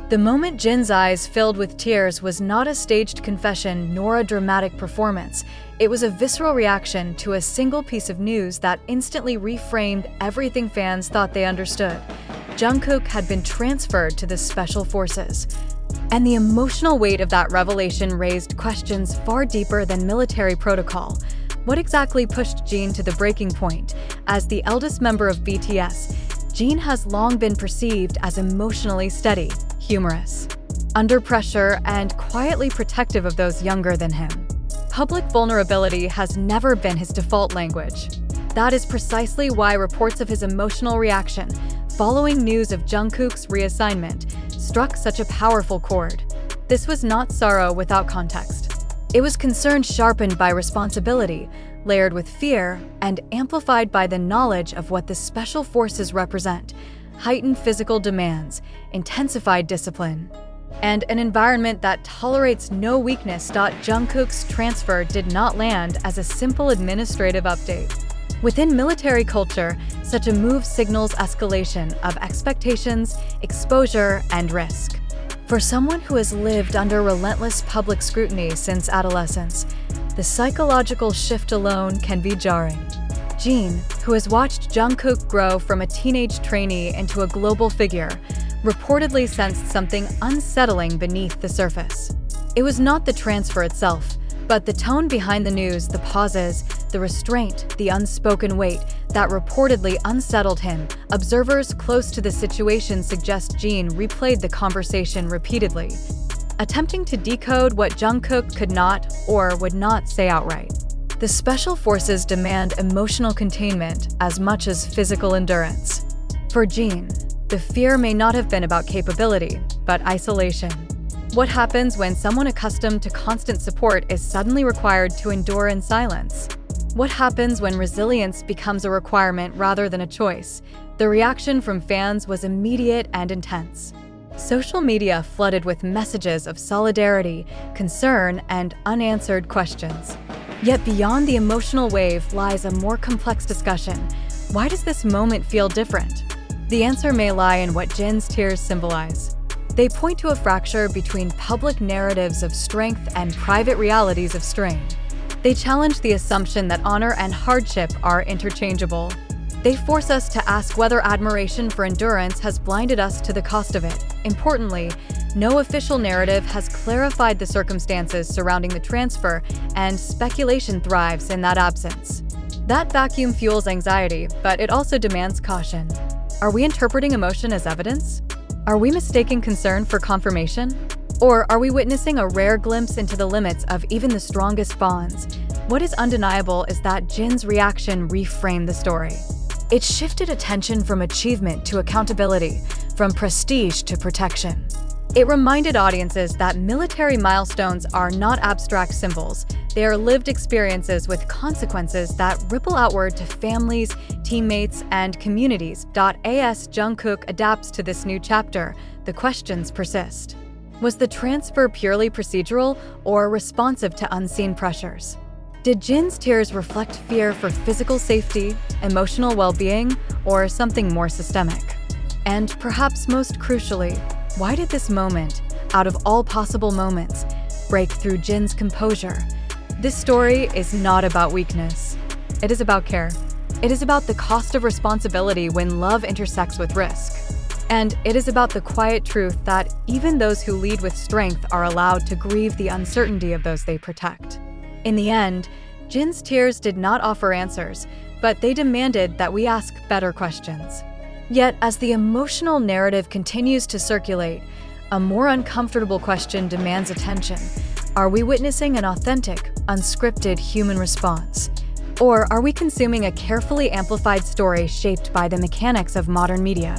The moment Jin's eyes filled with tears was not a staged confession nor a dramatic performance. It was a visceral reaction to a single piece of news that instantly reframed everything fans thought they understood. Jungkook had been transferred to the Special Forces. And the emotional weight of that revelation raised questions far deeper than military protocol. What exactly pushed Jin to the breaking point? As the eldest member of BTS, Jin has long been perceived as emotionally steady, humorous, under pressure, and quietly protective of those younger than him. Public vulnerability has never been his default language. That is precisely why reports of his emotional reaction following news of Jungkook's reassignment struck such a powerful chord. This was not sorrow without context. It was concern sharpened by responsibility, layered with fear, and amplified by the knowledge of what the Special Forces represent: heightened physical demands, intensified discipline, and an environment that tolerates no weakness. Jungkook's transfer did not land as a simple administrative update. Within military culture, such a move signals escalation of expectations, exposure, and risk. For someone who has lived under relentless public scrutiny since adolescence, the psychological shift alone can be jarring. Jin, who has watched Jungkook grow from a teenage trainee into a global figure, reportedly sensed something unsettling beneath the surface. It was not the transfer itself, but the tone behind the news, the pauses, the restraint, the unspoken weight that reportedly unsettled him. Observers close to the situation suggest Jin replayed the conversation repeatedly, attempting to decode what Jungkook could not or would not say outright. The Special Forces demand emotional containment as much as physical endurance. For Jin, the fear may not have been about capability, but isolation. What happens when someone accustomed to constant support is suddenly required to endure in silence? What happens when resilience becomes a requirement rather than a choice? The reaction from fans was immediate and intense. Social media flooded with messages of solidarity, concern, and unanswered questions. Yet beyond the emotional wave lies a more complex discussion. Why does this moment feel different? The answer may lie in what Jin's tears symbolize. They point to a fracture between public narratives of strength and private realities of strain. They challenge the assumption that honor and hardship are interchangeable. They force us to ask whether admiration for endurance has blinded us to the cost of it. Importantly, no official narrative has clarified the circumstances surrounding the transfer, and speculation thrives in that absence. That vacuum fuels anxiety, but it also demands caution. Are we interpreting emotion as evidence? Are we mistaking concern for confirmation? Or are we witnessing a rare glimpse into the limits of even the strongest bonds? What is undeniable is that Jin's reaction reframed the story. It shifted attention from achievement to accountability, from prestige to protection. It reminded audiences that military milestones are not abstract symbols. They are lived experiences with consequences that ripple outward to families, teammates, and communities. As Jungkook adapts to this new chapter, the questions persist. Was the transfer purely procedural or responsive to unseen pressures? Did Jin's tears reflect fear for physical safety, emotional well-being, or something more systemic? And perhaps most crucially, why did this moment, out of all possible moments, break through Jin's composure? This story is not about weakness. It is about care. It is about the cost of responsibility when love intersects with risk. And it is about the quiet truth that even those who lead with strength are allowed to grieve the uncertainty of those they protect. In the end, Jin's tears did not offer answers, but they demanded that we ask better questions. Yet, as the emotional narrative continues to circulate, a more uncomfortable question demands attention. Are we witnessing an authentic, unscripted human response? Or are we consuming a carefully amplified story shaped by the mechanics of modern media?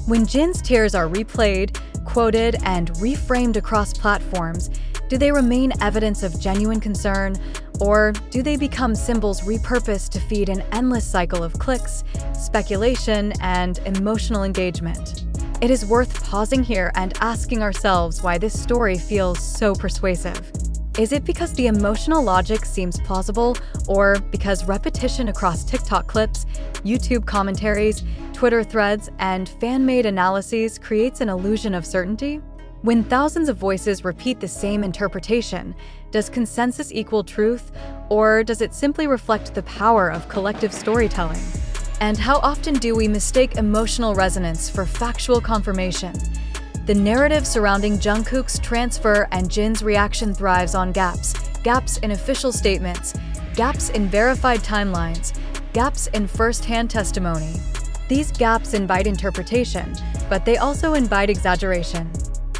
When Jin's tears are replayed, quoted, and reframed across platforms, do they remain evidence of genuine concern, or do they become symbols repurposed to feed an endless cycle of clicks, speculation, and emotional engagement? It is worth pausing here and asking ourselves why this story feels so persuasive. Is it because the emotional logic seems plausible, or because repetition across TikTok clips, YouTube commentaries, Twitter threads, and fan-made analyses creates an illusion of certainty? When thousands of voices repeat the same interpretation, does consensus equal truth, or does it simply reflect the power of collective storytelling? And how often do we mistake emotional resonance for factual confirmation? The narrative surrounding Jungkook's transfer and Jin's reaction thrives on gaps in official statements, gaps in verified timelines, gaps in first-hand testimony. These gaps invite interpretation, but they also invite exaggeration.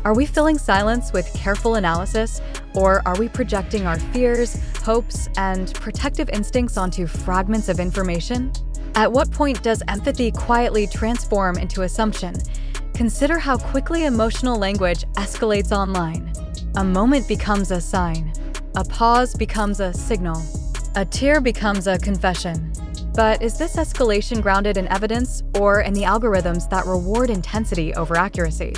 Are we filling silence with careful analysis, or are we projecting our fears, hopes, and protective instincts onto fragments of information? At what point does empathy quietly transform into assumption? Consider how quickly emotional language escalates online. A moment becomes a sign. A pause becomes a signal. A tear becomes a confession. But is this escalation grounded in evidence or in the algorithms that reward intensity over accuracy?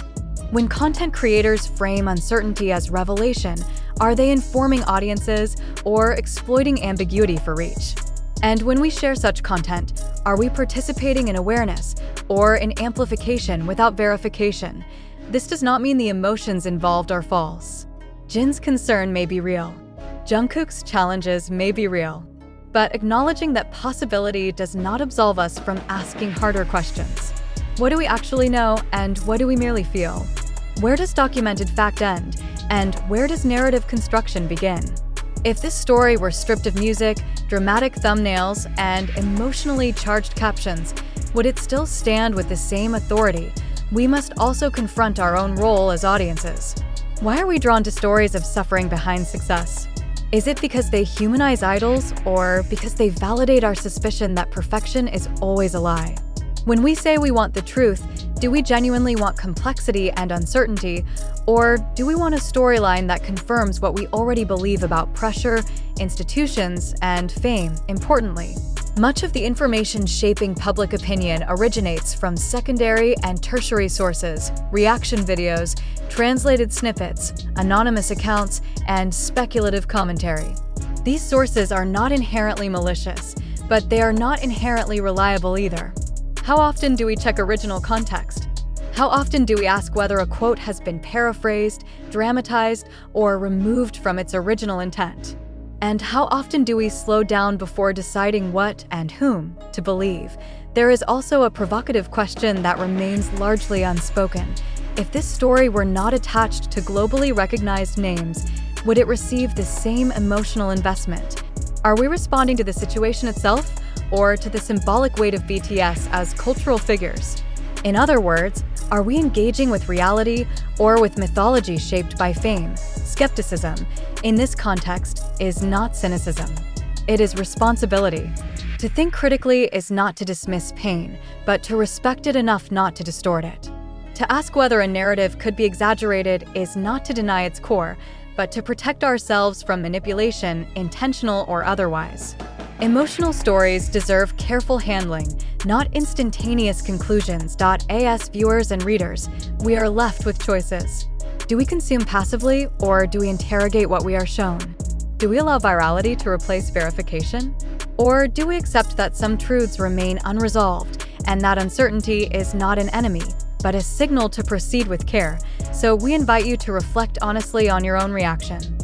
When content creators frame uncertainty as revelation, are they informing audiences or exploiting ambiguity for reach? And when we share such content, are we participating in awareness or in amplification without verification? This does not mean the emotions involved are false. Jin's concern may be real. Jungkook's challenges may be real. But acknowledging that possibility does not absolve us from asking harder questions. What do we actually know, and what do we merely feel? Where does documented fact end, and where does narrative construction begin? If this story were stripped of music, dramatic thumbnails, and emotionally charged captions, would it still stand with the same authority? We must also confront our own role as audiences. Why are we drawn to stories of suffering behind success? Is it because they humanize idols, or because they validate our suspicion that perfection is always a lie? When we say we want the truth, do we genuinely want complexity and uncertainty, or do we want a storyline that confirms what we already believe about pressure, institutions, and fame? Importantly, much of the information shaping public opinion originates from secondary and tertiary sources, reaction videos, translated snippets, anonymous accounts, and speculative commentary. These sources are not inherently malicious, but they are not inherently reliable either. How often do we check original context? How often do we ask whether a quote has been paraphrased, dramatized, or removed from its original intent? And how often do we slow down before deciding what and whom to believe? There is also a provocative question that remains largely unspoken. If this story were not attached to globally recognized names, would it receive the same emotional investment? Are we responding to the situation itself, or to the symbolic weight of BTS as cultural figures? In other words, are we engaging with reality or with mythology shaped by fame? Skepticism, in this context, is not cynicism. It is responsibility. To think critically is not to dismiss pain, but to respect it enough not to distort it. To ask whether a narrative could be exaggerated is not to deny its core, but to protect ourselves from manipulation, intentional or otherwise. Emotional stories deserve careful handling, not instantaneous conclusions. As viewers and readers, we are left with choices. Do we consume passively, or do we interrogate what we are shown? Do we allow virality to replace verification? Or do we accept that some truths remain unresolved, and that uncertainty is not an enemy, but a signal to proceed with care? So we invite you to reflect honestly on your own reaction.